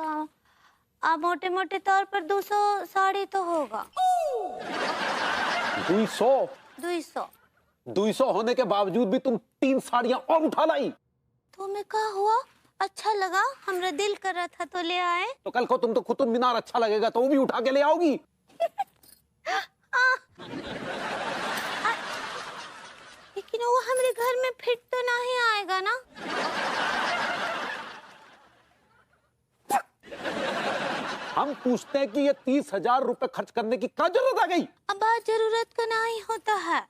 का मोटे मोटे तौर पर 200 साड़ी तो होगा। 200? 200। 200 होने के बावजूद भी तुम 3 साड़ियां और उठा लाई। तो मैं क्या हुआ, अच्छा लगा, हमरा दिल कर रहा था तो ले आए। तो कल को तुम तो कुतुब मीनार अच्छा लगेगा तो वो भी उठा के ले आओगी। लेकिन वो हमारे घर में फिट तो नहीं आएगा ना। हम पूछते हैं कि ये 30,000 रुपए खर्च करने की क्या जरूरत आ गई? अब जरूरत का नहीं होता है।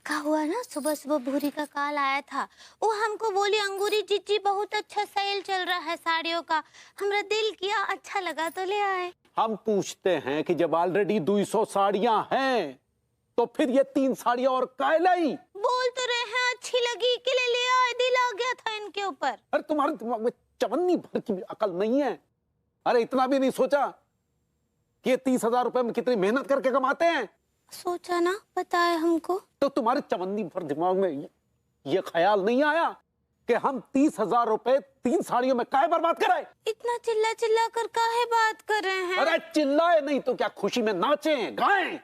क्या हुआ ना, सुबह सुबह भूरी का कॉल आया था। वो हमको बोली अंगूरी जीजी बहुत अच्छा सेल चल रहा है साड़ियों का। हमरा दिल किया, अच्छा लगा तो ले आए। हम पूछते हैं कि जब ऑलरेडी 200 साड़ियां हैं तो फिर ये 3 साड़ियां और काय लाई? बोल तो रहे हैं अच्छी लगी के लिए ले आए, दिल आ गया था इनके ऊपर। अरे तुम्हारे दिमाग में चवन्नी भर की भी अकल नहीं है? अरे इतना भी नहीं सोचा कि 30,000 रुपए में कितनी मेहनत करके कमाते हैं? सोचा ना, बताए हमको। तो तुम्हारे चवन्नी भर दिमाग में ये ख्याल नहीं आया कि हम 30,000 रुपए 3 साड़ियों में काहे बर्बाद कराए? इतना चिल्ला चिल्ला कर काहे बात कर रहे हैं? अरे चिल्लाए नहीं तो क्या खुशी में नाचे गाएं?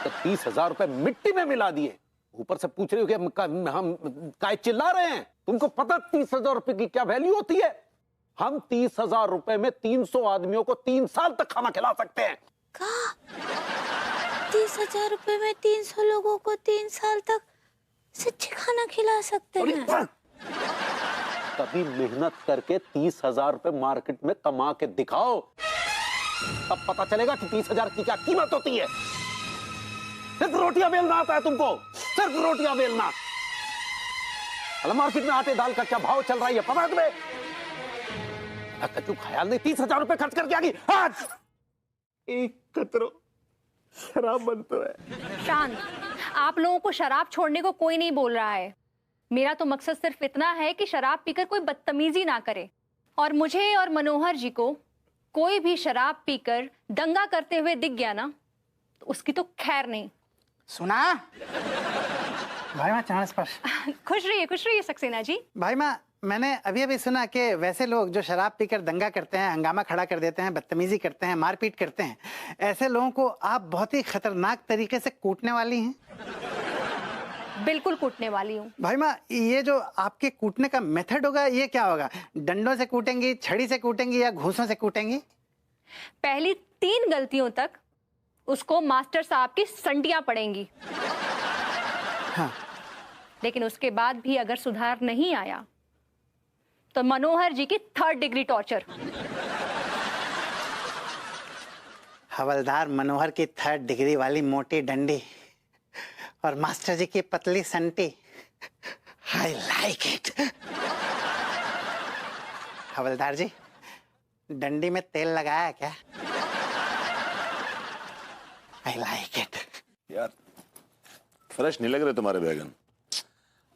तो 30,000 रुपए मिट्टी में मिला दिए, ऊपर से पूछ रहे हो कि हम काहे चिल्ला रहे हैं? तुमको पता 30,000 रुपए की क्या वैल्यू होती है? हम 30,000 रुपए में 300 आदमियों को 3 साल तक खाना खिला सकते हैं। 30,000 रुपए में 300 लोगों को 3 साल तक सच्ची खाना खिला सकते हैं। कभी मेहनत करके 30,000 रुपए मार्केट में कमा के दिखाओ, तब पता चलेगा कि 30,000 की क्या कीमत होती है। सिर्फ रोटियां बेलना आता है तुमको, सिर्फ रोटियां बेलना। मार्केट में आटे दाल का क्या भाव चल रहा है पता है तुम्हें? कचू ख्याल नहीं 30,000 रुपए खर्च करके आ गई। आज एक कतरो शराब बनता है। शांत, आप लोगों को शराब छोड़ने को कोई नहीं बोल रहा है। मेरा तो मकसद सिर्फ इतना है कि शराब पीकर कोई बदतमीजी ना करे। और मुझे और मनोहर जी को कोई भी शराब पीकर दंगा करते हुए दिख गया ना, तो उसकी तो खैर नहीं। सुना भाई माँ, चांस पर खुश रहिए सक्सेना जी। भाई माँ, मैंने अभी अभी सुना कि वैसे लोग जो शराब पीकर दंगा करते हैं, हंगामा खड़ा कर देते हैं, बदतमीजी करते हैं, मारपीट करते हैं, ऐसे लोगों को आप बहुत ही खतरनाक तरीके से कूटने वाली हैं। बिल्कुल कूटने वाली हूँ। भाई माँ, ये जो आपके कूटने का मेथड होगा ये क्या होगा? डंडों से कूटेंगी, छड़ी से कूटेंगी या घूसों से कूटेंगी? पहली 3 गलतियों तक उसको मास्टर साहब की संडियां पड़ेंगी। हाँ। लेकिन उसके बाद भी अगर सुधार नहीं आया तो मनोहर जी की 3rd डिग्री टॉर्चर। हवलदार मनोहर की 3rd डिग्री वाली मोटी डंडी और मास्टर जी की पतली संटी। I like it. हवलदार जी, डंडी में तेल लगाया क्या? I like it. यार फ्रेश नहीं लग रहे तुम्हारे बैगन।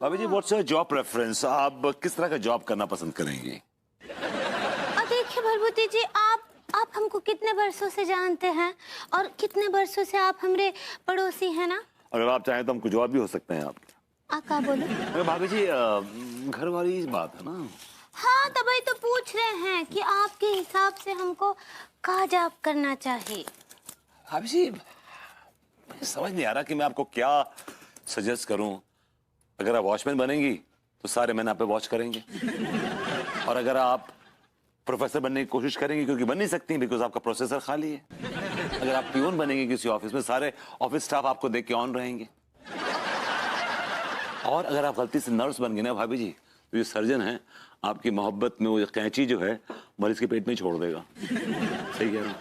भाभी जी, व्हाट्स योर जॉब प्रेफरेंस? आप किस तरह का जॉब करना पसंद करेंगी? देखिए भरभूति जी, आप हमको कितने वर्षों से जानते हैं और कितने वर्षों से आप हमारे पड़ोसी हैं ना। अगर आप चाहें तो हम कुछ और भी हो सकते हैं आपके। आका बोलो। अरे भाभी जी, घर वाली बात है ना। हाँ, तभी तो पूछ रहे हैं कि आपके हिसाब से हमको क्या जॉब करना चाहिए। भाभी जी, मुझे समझ नहीं आ रहा कि मैं आपको क्या सजेस्ट करूं। अगर आप वॉचमैन बनेंगी तो सारे मैन आप पे वॉच करेंगे, और अगर आप प्रोफेसर बनने की कोशिश करेंगी, क्योंकि बन नहीं सकती बिकॉज आपका प्रोसेसर खाली है। अगर आप पियून बनेंगे किसी ऑफिस में, सारे ऑफिस स्टाफ आपको देख के ऑन रहेंगे। और अगर आप गलती से नर्स बन गए ना भाभी जी, तो ये सर्जन है आपकी मोहब्बत में वो कैंची जो है मरीज के पेट में ही छोड़ देगा। सही कह रहा हूँ?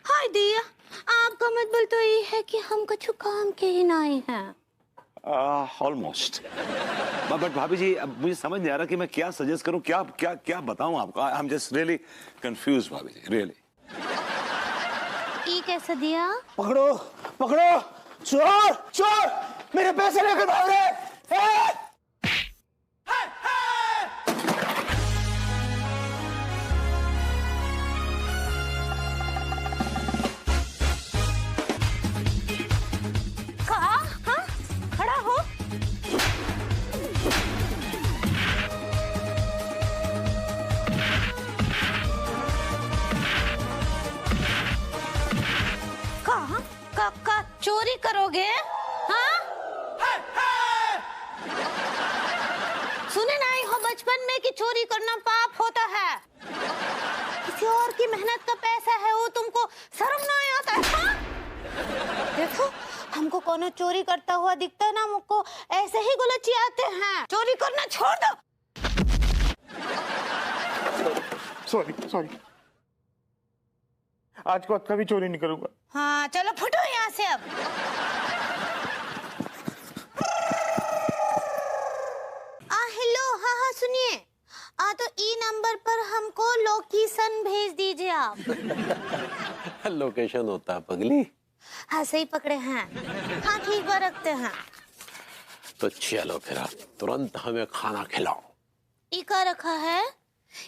हाय दिया, आपका मतलब तो ये है कि हम कुछ काम के ही नहीं हैं। ऑलमोस्ट। बट भाभी जी, अब मुझे समझ नहीं आ रहा कि मैं क्या सजेस्ट करूं, क्या क्या क्या बताऊं आपको। I am just really confuse भाभी जी, रियली। ये कैसा दिया? पकड़ो पकड़ो, चोर चोर, मेरे पैसे लेकर भाग रहे हैं। चोरी करोगे? हाँ? सुने नहीं हो बचपन में कि चोरी करना पाप होता है? किसी और की मेहनत का पैसा है वो तुमको शर्म नहीं आता है? हाँ? देखो हमको कोनो चोरी करता हुआ दिखता है ना, हमको ऐसे ही गुलचियाते हैं। चोरी करना छोड़ दो। सॉरी सॉरी, आज को कभी चोरी नहीं करूंगा। हाँ चलो फुटो यहाँ से अब। हेलो, हाँ हाँ सुनिए, तो ई नंबर पर हमको लोकेशन भेज दीजिए आप। लोकेशन होता है पगली। हाँ सही पकड़े हैं। हाँ ठीक बात रखते हैं। तो चलो फिर आप तुरंत हमें खाना खिलाओ। इका रखा है,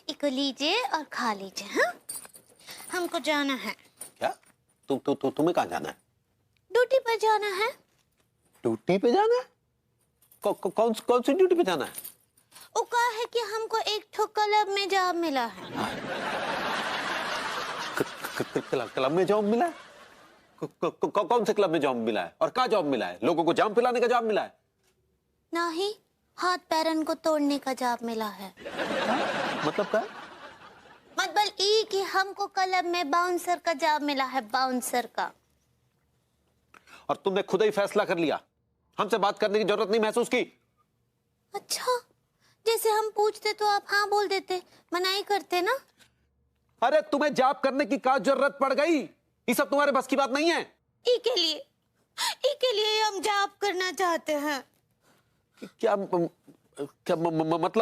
इको लीजिए और खा लीजिए। हाँ हमको जाना है। क्या? तुम्हें कहाँ जाना है? ड्यूटी पर जाना है। ड्यूटी पे जाना है? कौन सी ड्यूटी पे जाना है? वो कहा है कि हमको एक ठो क्लब में जॉब मिला है। क्लब में जॉब मिला है? कौन से क्लब में जॉब मिला है और क्या जॉब मिला है? लोगों को जाम पिलाने का जॉब मिला है? नहीं, हाथ पैरन को तोड़ने का जॉब मिला है। मतलब क्या? मतलब ई कि हमको क्लब में बाउंसर का जॉब मिला है, बाउंसर का। और तुमने खुद ही फैसला कर लिया, हमसे बात करने की जरूरत नहीं महसूस की? अच्छा, जैसे हम पूछते तो आप हाँ बोल देते, मनाही करते ना। अरे तुम्हें जॉब करने की क्या जरूरत पड़ गई? ये सब तुम्हारे बस की बात नहीं है। ई के लिए हम जॉब करना चाहते हैं। क्या मतलब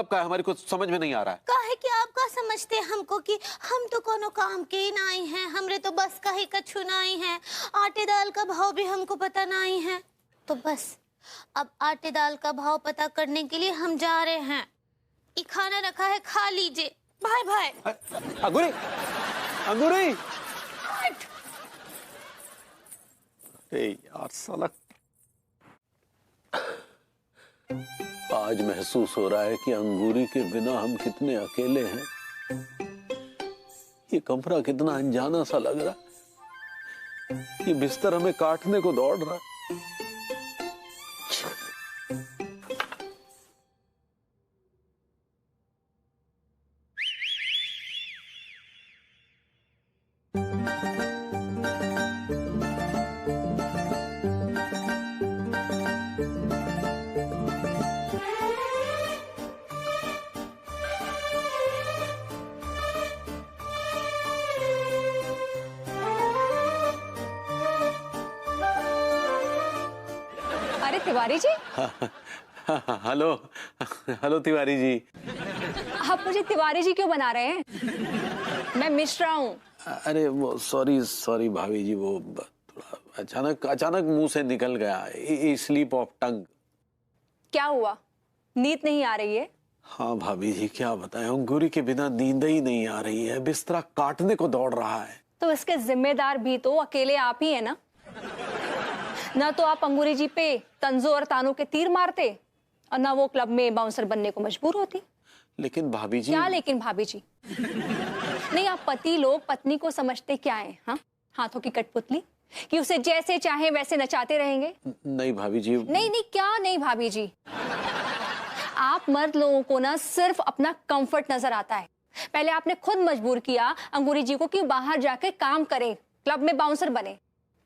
क्या है? हमारी कुछ समझ में नहीं आ रहा है। काहे कि आप का समझते हैं हमको कि हम तो कोनो काम के ही नहीं हैं, हमरे तो बस का ही कछु नहीं है। आटे दाल का भाव भी हमको पता नहीं है, तो बस अब आटे दाल का भाव पता करने के लिए हम जा रहे हैं। ये खाना रखा है, खा लीजिए। Bye bye. अंगूरी, अंगूरी। यार साला, आज महसूस हो रहा है कि अंगूरी के बिना हम कितने अकेले हैं। ये कमरा कितना अनजाना सा लग रहा है। ये बिस्तर हमें काटने को दौड़ रहा है। अरे तिवारी जी, हेलो, हेलो तिवारी जी। आप मुझे तिवारी जी क्यों बना रहे हैं? मैं मिश्रा हूँ। अरे वो सॉरी भाभी जी, वो थोड़ा अचानक मुंह से निकल गया, स्लीप ऑफ टंग। क्या हुआ, नींद नहीं आ रही है? हाँ भाभी जी, क्या बताएं, अंगूरी के बिना नींद ही नहीं आ रही है, बिस्तरा काटने को दौड़ रहा है। तो इसके जिम्मेदार भी तो अकेले आप ही है ना। ना तो आप अंगूरी जी पे तंजो और तानों के तीर मारते और ना वो क्लब में बाउंसर बनने को मजबूर होती। लेकिन भाभी जी। क्या लेकिन भाभी जी? नहीं, आप पति लोग पत्नी को समझते क्या है? हाँ, हाथों की कठपुतली कि उसे जैसे चाहे वैसे नचाते रहेंगे। नहीं भाभी जी। नहीं, क्या नहीं भाभी जी? आप मर्द लोगों को ना सिर्फ अपना कंफर्ट नजर आता है। पहले आपने खुद मजबूर किया अंगूरी जी को कि बाहर जाके काम करें, क्लब में बाउंसर बने,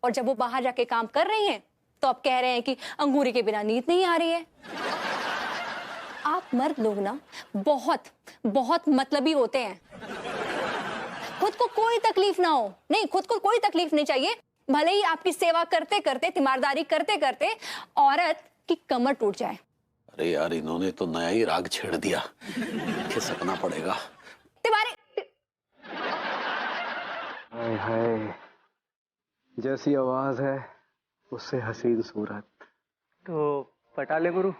और जब वो बाहर जाके काम कर रही हैं तो आप कह रहे हैं कि अंगूरी के बिना नींद नहीं आ रही है। आप मर्द लोग ना बहुत बहुत मतलबी होते हैं। खुद को कोई तकलीफ ना हो, नहीं, खुद को कोई तकलीफ नहीं चाहिए, भले ही आपकी सेवा करते करते, तीमारदारी करते करते औरत की कमर टूट जाए। अरे यार, इन्होंने तो नया ही राग छेड़ दिया, खिसकना पड़ेगा। तिवारी, हाय हाय, जैसी आवाज है उससे हसीन सूरत। तो पटा ले गुरु।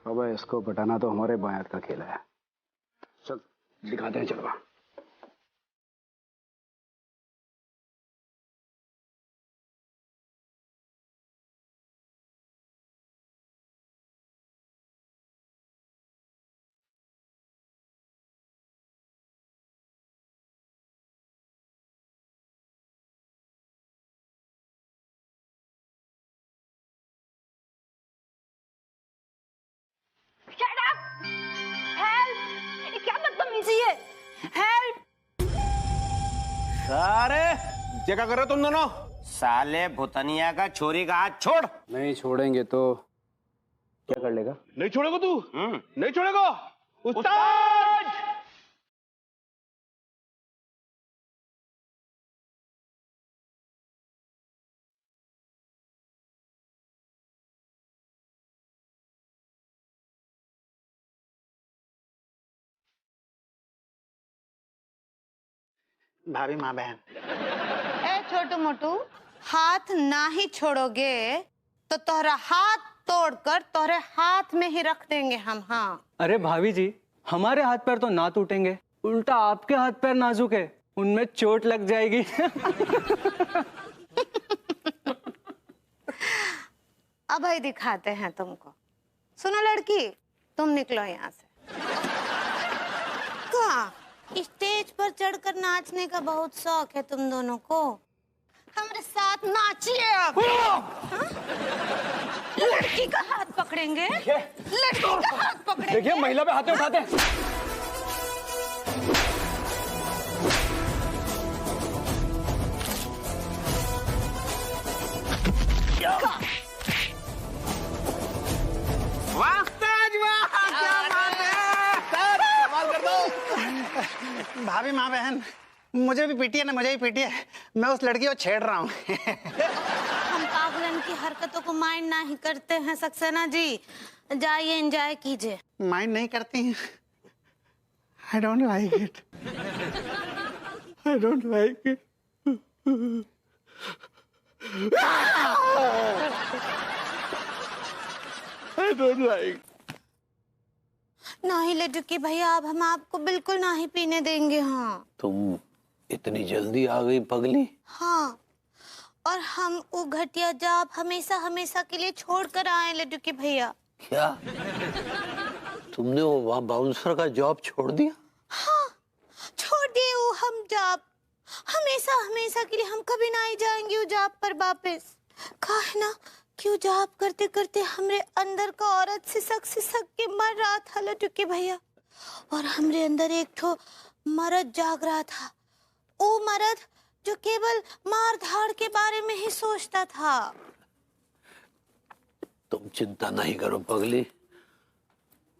अबे इसको पटाना तो हमारे बायात का खेल है। चल दिखाते हैं, चलवा। अरे ये क्या कर रहे हो तुम दोनों? साले भुतनिया का छोरी का हाथ छोड़। नहीं छोड़ेंगे तो क्या कर लेगा? नहीं छोड़ेगा तू? नहीं छोड़ेगा? उस्ताद! भाभी माँ बहन, ए छोटू मोटू, हाथ ना ही छोड़ोगे तो तोहरा हाथ तोड़कर तोहरे हाथ में ही रख देंगे हम। हाँ अरे भाभी जी, हमारे हाथ पैर तो ना टूटेंगे, उल्टा आपके हाथ पैर नाजुक है, उनमें चोट लग जाएगी। अब ही दिखाते हैं तुमको। सुनो लड़की, तुम निकलो यहाँ से। कहाँ? स्टेज पर चढ़कर नाचने का बहुत शौक है तुम दोनों को। हमारे साथ नाचिए अब। हाँ? लड़की का हाथ पकड़ेंगे, लड़की का हाथ पकड़ेंगे। देखिए महिला पे हाथ उठाते हैं। भाभी माँ बहन, मुझे भी पीटिए ना, मुझे भी पीटिए, मैं उस लड़की को छेड़ रहा हूँ। हम पागलन की हरकतों को माइंड नहीं करते हैं सक्सेना जी, जाइए एंजॉय कीजिए। माइंड नहीं करती हैं। I don't like it. I don't like it. I don't like. नहीं लड्डू भैया, अब हम आपको बिल्कुल नहीं पीने देंगे। हाँ तुम इतनी जल्दी आ गई पगली? हाँ, और हम वो घटिया जॉब हमेशा हमेशा के लिए छोड़ कर आए लड्डू के भैया। क्या तुमने वो वहाँ बाउंसर का जॉब छोड़ दिया? हाँ, छोड़ दिए वो हम जॉब। हमेशा हमेशा के लिए हम कभी नहीं जाएंगे वो जॉब पर वापस। काहे ना क्यों जॉब करते करते हमरे अंदर का औरत सिसक के मर रहा था लड्डू के भैया, और हमरे अंदर एक ठो मर्द जाग रहा था। वो मर्द जो केवल मार धाड़ के बारे में ही सोचता था। तुम चिंता नहीं करो पगली,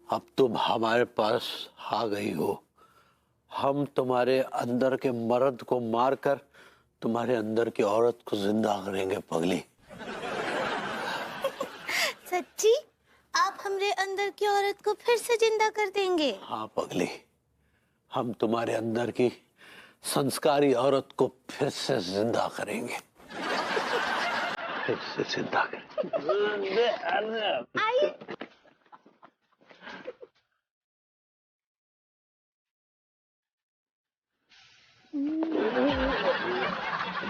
अब तुम हमारे पास आ गई हो। हम तुम्हारे अंदर के मर्द को मारकर तुम्हारे अंदर की औरत को जिंदा करेंगे पगली। सच्ची? आप हमरे अंदर की औरत को फिर से जिंदा कर देंगे? हाँ पगली, हम तुम्हारे अंदर की संस्कारी औरत को फिर से जिंदा करेंगे। फिर से जिंदा करेंगे। आई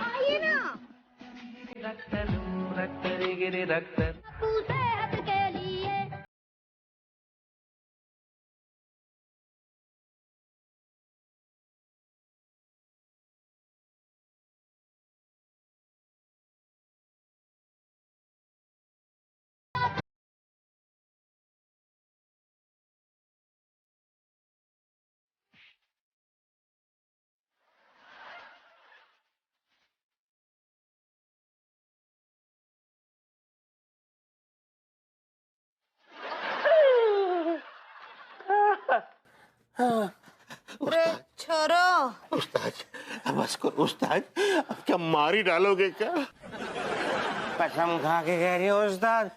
आइए ना। सेहत के लिए रे छोरो। उस्ताद बस करो उस्ताद, अब क्या मार ही डालोगे क्या? कसम खा के कह रही हो उस्ताद,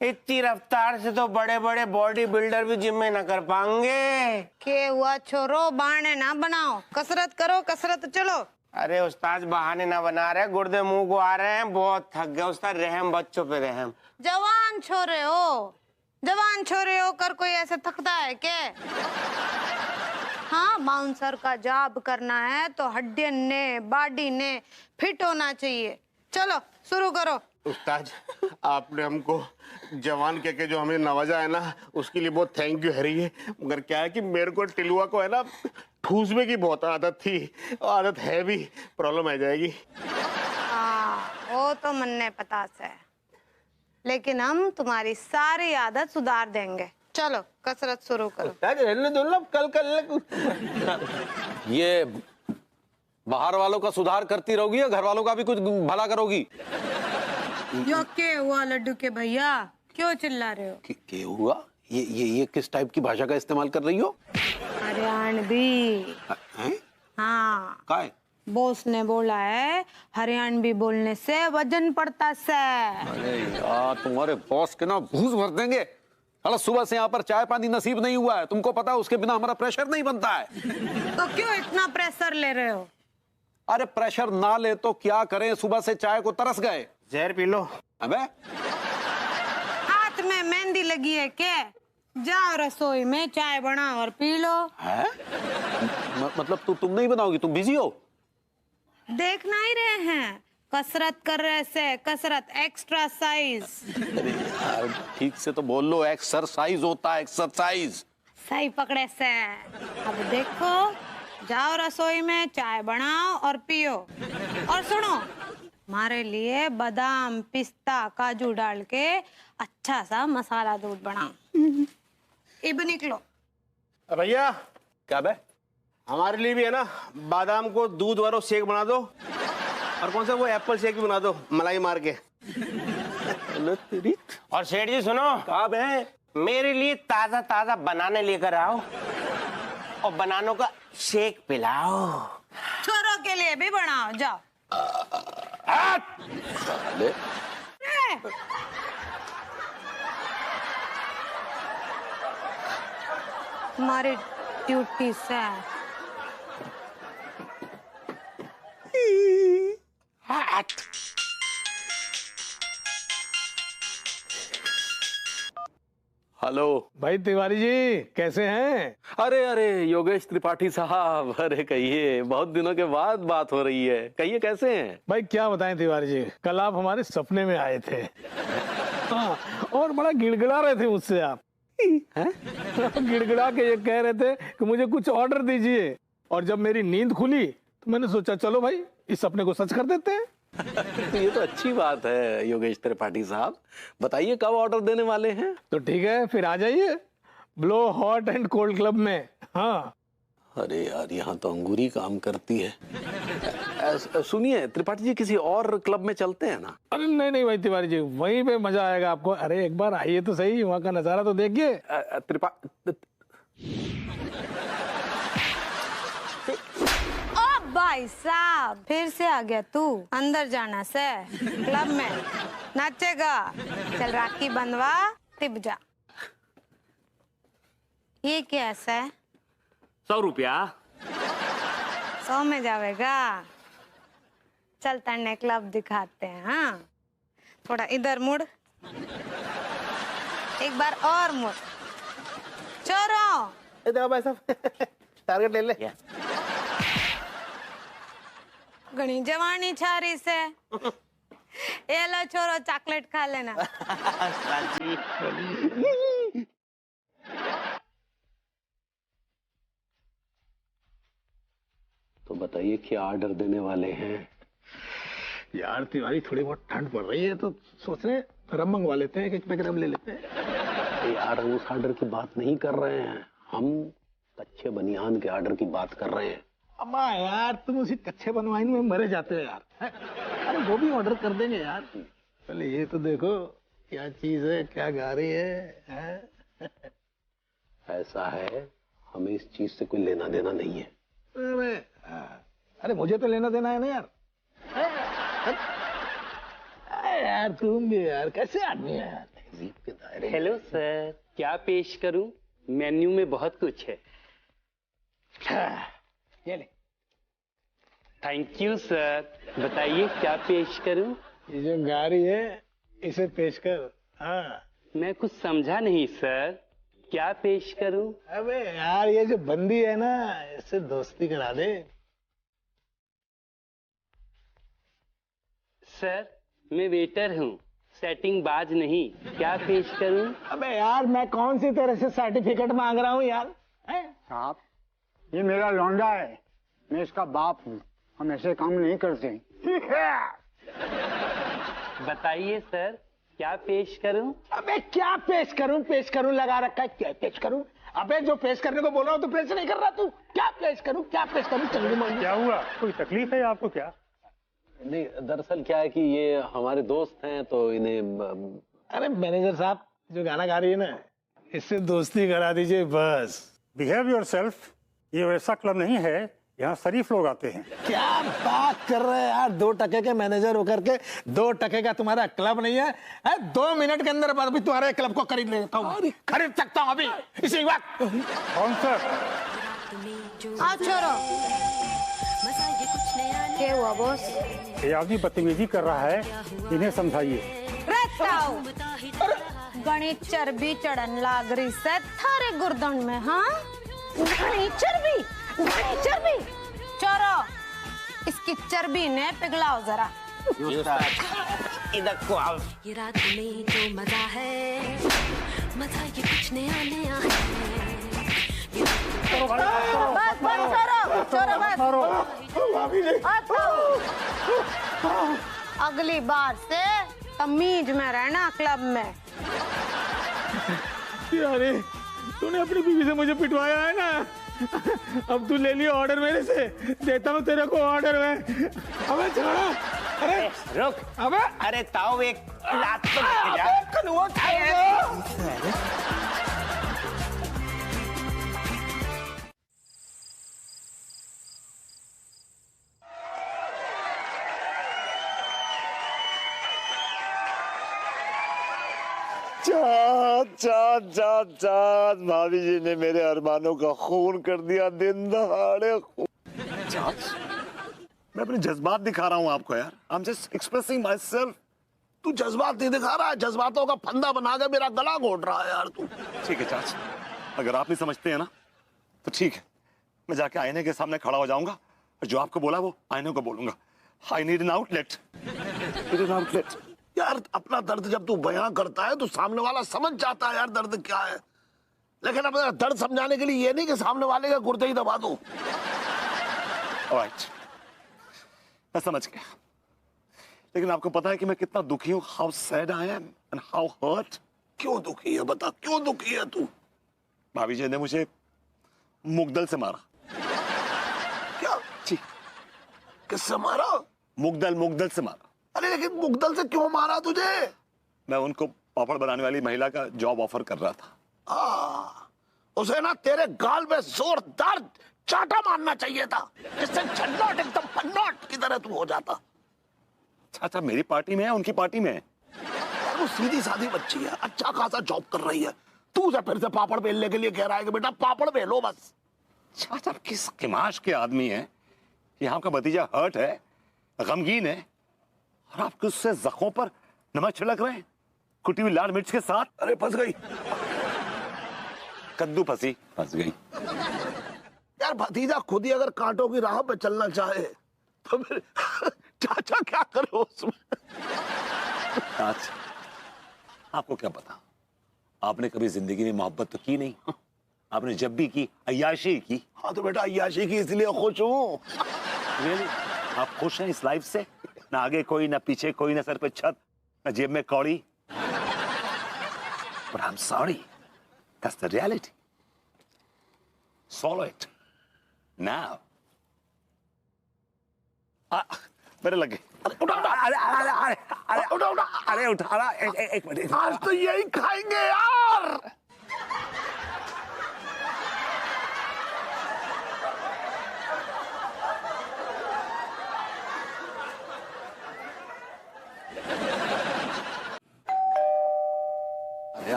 इतनी रफ्तार से तो बड़े बड़े बॉडी बिल्डर भी जिम में न कर पाएंगे। के हुआ छोरो, बहाने ना बनाओ, कसरत करो, कसरत चलो। अरे उस्ताद बहाने ना बना रहे, गुर्दे मुंह को आ रहे हैं, बहुत थक गए उस्ताद, रहम बच्चों पे रहम। जवान छोरे हो, जवान छोरे होकर कोई ऐसे थकता है क्या? हाँ, बाउंसर का जॉब करना है तो हड्डियन ने बॉडी ने फिट होना चाहिए। चलो शुरू करो। उस्ताद आपने हमको जवान कह के जो हमें नवाजा है ना, उसके लिए बहुत थैंक यू है। ये मगर क्या है कि मेरे को टिलुआ को है ना ठूसने की बहुत आदत थी, आदत है भी, प्रॉब्लम आ जाएगी। हाँ, वो तो मन ने पता से, लेकिन हम तुम्हारी सारी आदत सुधार देंगे। चलो कसरत शुरू करो। रहने दो ना, कल ये बाहर वालों का सुधार करती रहोगी या घर वालों का भी कुछ भला करोगी? यो के हुआ लड्डू के भैया, क्यों चिल्ला रहे हो? क्या हुआ? ये किस टाइप की भाषा का इस्तेमाल कर रही हो? हरियाणवी। हाँ, काय? बॉस ने बोला है हरियाणवी बोलने से वजन पड़ता से। अरे यार, तुम्हारे बॉस के ना भूस भर देंगे। अरे सुबह से यहाँ पर चाय पानी नसीब नहीं हुआ है, तुमको पता है उसके बिना हमारा प्रेशर नहीं बनता है। तो क्यों इतना प्रेशर ले रहे हो? अरे प्रेशर ना ले तो क्या करें, सुबह से चाय को तरस गए। जहर पी लो। अबे हाथ में मेहंदी लगी है क्या? जाओ रसोई में चाय बनाओ और पी लो। है? मतलब तुम नहीं बनाओगी? तुम बिजी हो? देखना ही रहे हैं, कसरत कर रहे से कसरत, एक्सरसाइज। अरे यार ठीक से तो बोल लो, एक्सरसाइज होता है, एक्सरसाइज। सही पकड़े से। अब देखो, जाओ रसोई में चाय बनाओ और पियो। और सुनो, हमारे लिए बादाम पिस्ता काजू डाल के अच्छा सा मसाला दूध बनाओ। इब निकलो। भैया क्या बे? हमारे लिए भी है ना, बादाम को दूध वाला शेक बना दो, और कौन सा वो एप्पल शेक भी बना दो मलाई मार के। और सेठ जी सुनो, कब है? मेरे लिए ताजा ताजा बनाने लेकर आओ और बनानों का शेक पिलाओ। छोरों के लिए भी बनाओ, जाओ। साले। हमारी ड्यूटी से। हेलो भाई तिवारी जी, कैसे हैं? अरे योगेश त्रिपाठी साहब, अरे कहिए, बहुत दिनों के बाद बात हो रही है, कहिए कैसे हैं? भाई क्या बताएं तिवारी जी, कल आप हमारे सपने में आए थे। हाँ, और बड़ा गिड़गिड़ा रहे थे मुझसे आप। गिड़गिड़ा के ये कह रहे थे कि मुझे कुछ ऑर्डर दीजिए, और जब मेरी नींद खुली तो मैंने सोचा चलो भाई इस सपने को सच कर देते हैं। ये तो अच्छी बात है योगेश त्रिपाठी साहब, बताइए कब ऑर्डर देने वाले हैं? तो ठीक है, फिर आ जाइए blow hot and cold club में। हाँ। अरे यार, यहाँ तो अंगूरी काम करती है। सुनिए त्रिपाठी जी, किसी और क्लब में चलते हैं ना? अरे नहीं भाई तिवारी जी, वहीं पे मजा आएगा आपको। अरे एक बार आइए तो सही, वहाँ का नजारा तो देखिए। भाई साहब, फिर से आ गया तू? अंदर जाना से क्लब में नाचेगा? चल राखी बंधवा, तिब जा। ये कैसा है? 100 रुपया। 100 में जाएगा? चल तन्ने क्लब दिखाते हैं। हाँ, थोड़ा इधर मुड़, एक बार और मुड़। चोरो इधर भाई साहब, टारगेट ले ले। घनी जवानी छारी से। ये लो छोरो, चॉकलेट खा लेना। तो बताइए क्या ऑर्डर देने वाले हैं? यार तिवारी, थोड़ी बहुत ठंड पड़ रही है तो सोच रहे रम मंगवा लेते हैं, एक पैकेट रम ले लेते हैं। यार हम उस ऑर्डर की बात नहीं कर रहे हैं, हम कच्चे बनियान के ऑर्डर की बात कर रहे हैं। अम्मा यार, तुम उसी कच्चे बनवाइन में मरे जाते हो यार। अरे वो भी ऑर्डर कर देंगे यार। पहले ये तो देखो क्या चीज है, क्या गा रही है? ऐसा है, हमें इस चीज से कोई लेना देना नहीं है। अरे मुझे तो लेना देना है ना यार। यार तुम भी यार कैसे आदमी है यार, तहजीब के दायरे। हेलो सर, क्या पेश करूं? मेन्यू में बहुत कुछ है। ये ले। थैंक यू सर, बताइए क्या पेश करूं? ये जो गा रही है इसे पेश कर। हाँ। मैं कुछ समझा नहीं सर, क्या पेश करूं? अबे यार, ये जो बंदी है ना, इससे दोस्ती करा दे। सर मैं वेटर हूँ, सेटिंग बाज नहीं, क्या पेश करूं? अबे यार, मैं कौन सी तरह से सर्टिफिकेट मांग रहा हूँ यार? साहब, ये मेरा लौंडा है, मैं इसका बाप हूँ, हम ऐसे काम नहीं करते। बताइए सर क्या पेश करूं? अबे क्या पेश करूं लगा रखा है, क्या पेश करूं? अबे जो पेश करने को बोल रहा हूँ तो पेश नहीं कर रहा तू। क्या पेश करूँ चंगी मंगी। क्या हुआ, कोई तकलीफ है आपको क्या? नहीं, दरअसल क्या है कि ये हमारे दोस्त हैं तो इन्हें अरे मैनेजर साहब, जो गाना गा रही है ना, इससे दोस्ती करा दीजिए बस। Behave yourself. ये वैसा क्लब नहीं है, यहाँ शरीफ लोग आते हैं। क्या बात कर रहे हैं यार, 2 टके के मैनेजर होकर के 2 टके का तुम्हारा क्लब नहीं है? 2 मिनट के अंदर अभी तुम्हारे क्लब को खरीद लेता हूँ, खरीद सकता हूँ अभी इसी वक्त। कौन सर? आओ छोरो। क्या हुआ बॉस? ये आदमी बदतमीजी कर रहा है, इन्हें समझाइए। गणी चर्बी चढ़न लाग रही से थारे गुर्दन में। हाँ, गणी चर्बी चोरो, इसकी चर्बी ने पिघलाओ जरा। इधर को आओ। ये रात में जो मजा है, मजा ये कुछ नया नया है। बस चोरो, अगली बार से तमीज में रहना क्लब में। अरे तूने अपनी बीवी से मुझे पिटवाया है ना, अब तू ले लियो ऑर्डर मेरे से, देता हूँ तेरे को ऑर्डर में। अबे छोड़ो, अरे रुक। अबे अरे ताऊ एक लात तो दे जा। चाँद भाभी जी ने मेरे अरमानों का खून कर दिया, दिन दहाड़े। मैं अपने जज्बात दिखा रहा हूँ आपको यार। I'm just expressing myself। तू जज्बात नहीं दिखा रहा है, जज्बातों का फंदा बना के मेरा गला घोट रहा है यार तू। ठीक है चाचा, अगर आप नहीं समझते हैं ना तो ठीक है, मैं जाके आईने के सामने खड़ा हो जाऊंगा और जो आपको बोला वो आईने को बोलूंगा। I need an outlet। यार अपना दर्द जब तू बयां करता है तो सामने वाला समझ जाता है यार दर्द क्या है, लेकिन अपना दर्द समझाने के लिए ये नहीं कि सामने वाले का गुर्दे ही दबा दो। Alright, मैं समझ गया, लेकिन आपको पता है कि मैं कितना दुखी हूँ। How sad I am and how hurt। क्यों दुखी है बता, क्यों दुखी है तू? भाभी जी ने मुझे मुगदल से मारा। क्या? जी। किससे मारा? मुगदल से मारा। अरे लेकिन मुगदल से क्यों मारा तुझे? मैं उनको पापड़ बनाने वाली महिला का जॉब ऑफर कर रहा था। उसे ना तेरे गाल में जोरदार चाटा मारना चाहिए था, जिससे झन्नोट एकदम पन्नोट की तरह तू हो जाता। चाचा मेरी पार्टी में है, उनकी पार्टी में है। यार वो सीधी सादी बच्ची है, अच्छा खासा जॉब कर रही है, तू उसे फिर से पापड़ बेलने के लिए कह रहा है कि बेटा पापड़ बेलो बस। चाचा किस किमाश के आदमी है, यहाँ का भतीजा हर्ट है, गमगीन है, और आप उससे जख्मों पर नमक छिड़क रहे हैं कुटी हुई लाल मिर्च के साथ। अरे फंस गई, कद्दू फंस गई। यार भतीजा खुद ही अगर कांटों की राह पे चलना चाहे तो फिर चाचा क्या करे उसमें? चाचा आपको क्या पता, आपने कभी जिंदगी में मोहब्बत तो की नहीं, आपने जब भी की अय्याशी की। हाँ तो बेटा अय्याशी की इसलिए खुश हूँ। आप खुश हैं इस लाइफ से? ना आगे कोई, ना पीछे कोई, ना सर पे छत, ना जेब में कौड़ी। But I'm sorry, that's the reality. Swallow it now। मेरे लगे। अरे उठा एक मिनट। आज तो यही खाएंगे यार।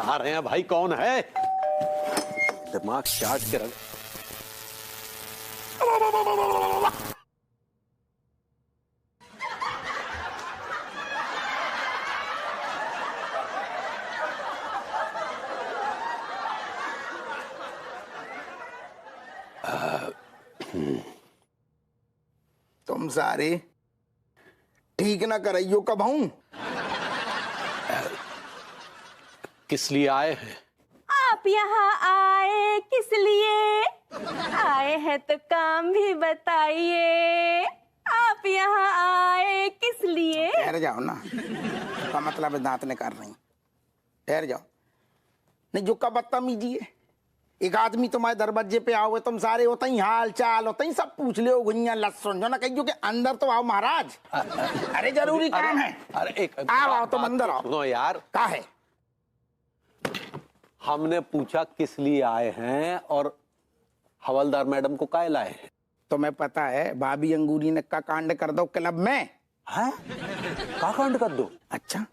आ रहे हैं भाई, कौन है? दिमाग चाट के रख। तुम सारे ठीक ना करइयो कब हूं? किस लिए आए हैं? आप यहाँ आए किस लिए? आए हैं तो काम भी बताइए। आप यहाँ आए किस लिए? ठहर जाओ ना, का मतलब है दांत निकाल रही। ठहर जाओ। नहीं जो का बदतमीजी है, एक आदमी तुम्हारे दरवाजे पे आओ, तुम सारे होते ही हाल चाल होते ही सब पूछ ले हो गुइया लहसुन जो ना कहियो कि अंदर तो आओ महाराज। अरे जरूरी काम है। अरे एक आओ तुम अंदर आओ। सुनो यार, क्या है? हमने पूछा किस लिए आए हैं और हवलदार मैडम को काहे लाए हैं? तुम्हें पता है भाभी अंगूरी ने का कांड कर दो क्लब में? है का कांड कर दो? अच्छा,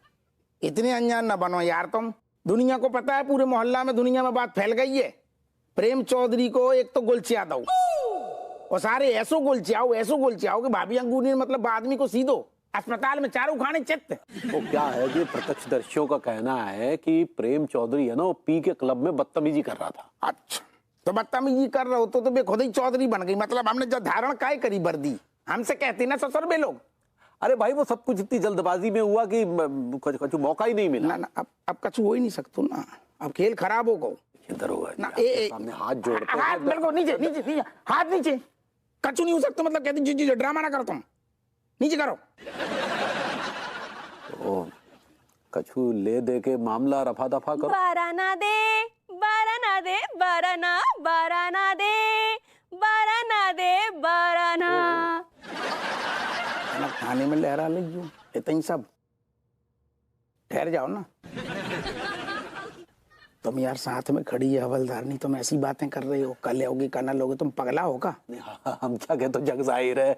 इतने अनजान ना बनो यार तुम। दुनिया को पता है, पूरे मोहल्ला में दुनिया में बात फैल गई है। प्रेम चौधरी को एक तो गुलचिया दो और सारे ऐसो गुलचियाओ कि भाभी अंगूरी ने मतलब आदमी को सीधो अस्पताल में चारों खाने चित्त। वो क्या है कि प्रत्यक्षदर्शियों का कहना है कि प्रेम चौधरी है ना, वो पी के क्लब में बदतमीजी कर रहा था। अच्छा, तो बदतमीजी कर रहे हो तो बे खुद ही चौधरी बन गई। मतलब हमने जो धारण काय करी वर्दी, हमसे कहते ना ससुर बे लोग। अरे भाई वो सब कुछ इतनी जल्दबाजी में हुआ कि कछु मौका ही नहीं मिला। ना अब कछु हो ही नहीं सकता ना, अब खेल खराब हो गो। इधर होगा ना सामने हाथ जोड़ते हैं। हाथ बिल्कुल नीचे, हाथ नीचे। कछु नहीं हो सकता, मतलब कहते जी ड्रामा ना करो तुम, नीचे करो। तो कछु ले दे के मामला रफा दफा करो। बाराना दे, बाराना दे, बाराना, बाराना दे, बाराना दे, बाराना। खाने में लहरा लीजिए, इतनी सब ठहर जाओ ना। तुम यार साथ में खड़ी है हवलदारनी, तुम ऐसी बातें कर रही हो, कल होगी कल लोगे, तुम पगला होगा। हम क्या कहते, तो जग जाहिर है।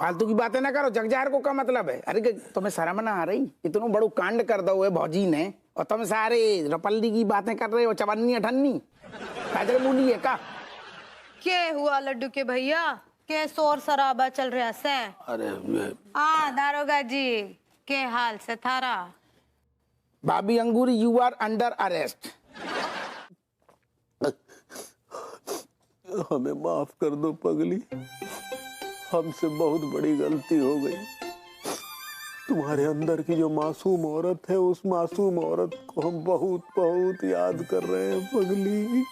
फालतू की बातें ना करो, जग जाहिर को क्या मतलब है? अरे तुम्हें शर्म ना आ रही? इतनों बड़ो कांड कर दो है भौजी ने और तुम सारे रपल्ली की बातें कर रहे हो, चवन्नी अठन्नी काजल मूली है का? क्या हुआ लड्डू के भैया, के शोर शराबा चल रहा है? अरे दारोगा जी, के हाल से थारा? भाभी अंगूरी, यू आर अंडर अरेस्ट। हमें माफ कर दो पगली, हमसे बहुत बड़ी गलती हो गई। तुम्हारे अंदर की जो मासूम औरत है, उस मासूम औरत को हम बहुत बहुत याद कर रहे हैं पगली।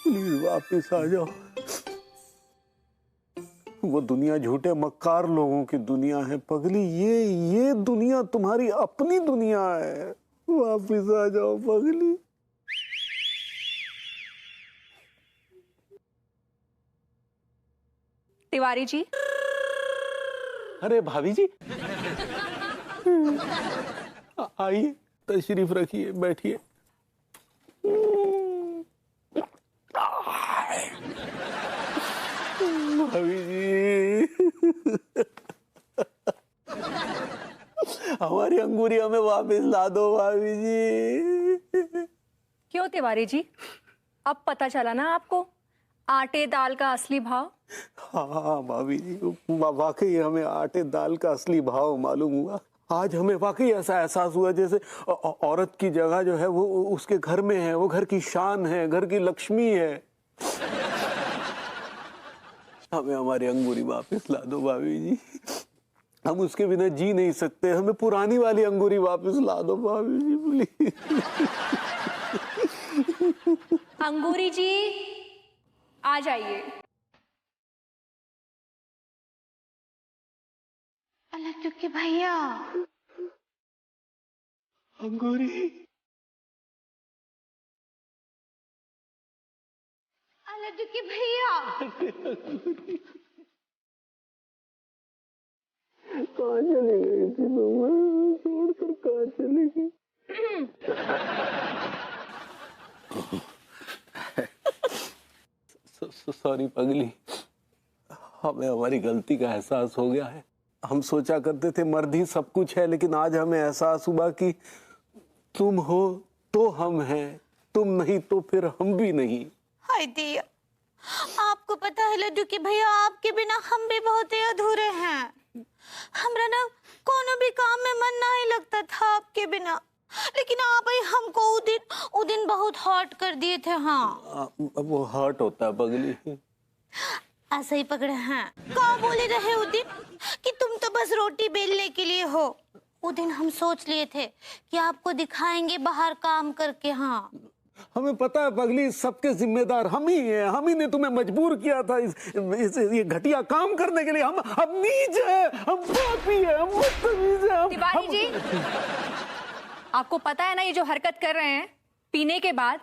प्लीज वापिस आ जाओ। वो दुनिया झूठे मक्कार लोगों की दुनिया है पगली, ये दुनिया तुम्हारी अपनी दुनिया है। वापिस आ जाओ पगली। तिवारी जी। अरे भाभी जी, आइए, तशरीफ रखिए, बैठिए। भाभी जी, हमारी अंगूरी हमें वापस ला दो भाभी जी। क्यों तिवारी जी, अब पता चला ना आपको आटे दाल का असली भाव? हाँ भाभी जी, वाकई हमें आटे दाल का असली भाव मालूम हुआ। आज हमें वाकई ऐसा एहसास हुआ जैसे औरत की जगह जो है वो उसके घर में है, वो घर की शान है, घर की लक्ष्मी है। हमें हमारी अंगूरी वापस ला दो भाभी जी, हम उसके बिना जी नहीं सकते। हमें पुरानी वाली अंगूरी वापस ला दो भाभी जी प्लीज। अंगूरी जी आ जाइए। लड्डू के भैया, अंगूरी, लड्डू के भैया, कहाँ चली गई थी तुम, छोड़कर कहाँ चली गई? सॉरी पगली, हमें हमारी गलती का एहसास हो गया है। हम सोचा करते थे मर्द ही सब कुछ है, लेकिन आज हमें एहसास हुआ कि तुम हो तो हम हैं, तुम नहीं तो फिर हम भी नहीं। हाय दिया, आपको पता है लड्डू के भैया, आपके बिना हम भी बहुत ही अधूरे हैं। हमरा ना कोनो भी काम में मन नहीं लगता था आपके बिना, लेकिन आप ही हमको वो दिन बहुत हर्ट कर दिए थे। हाँ वो हर्ट होता है पगली, ऐसे ही पकड़े हैं। क्या बोले रहे उस दिन कि तुम तो बस रोटी बेलने के लिए हो। उस दिन हम सोच लिए थे कि आपको दिखाएंगे बाहर काम करके। हाँ हमें पता है पगली, सबके जिम्मेदार हम ही हैं। हम ही ने तुम्हें मजबूर किया था ये घटिया काम करने के लिए। हम नीच हैं, हम पापी हैं, हम बदतमीज हैं। तिवारी जी, आपको पता है ना ये जो हरकत कर रहे हैं, पीने के बाद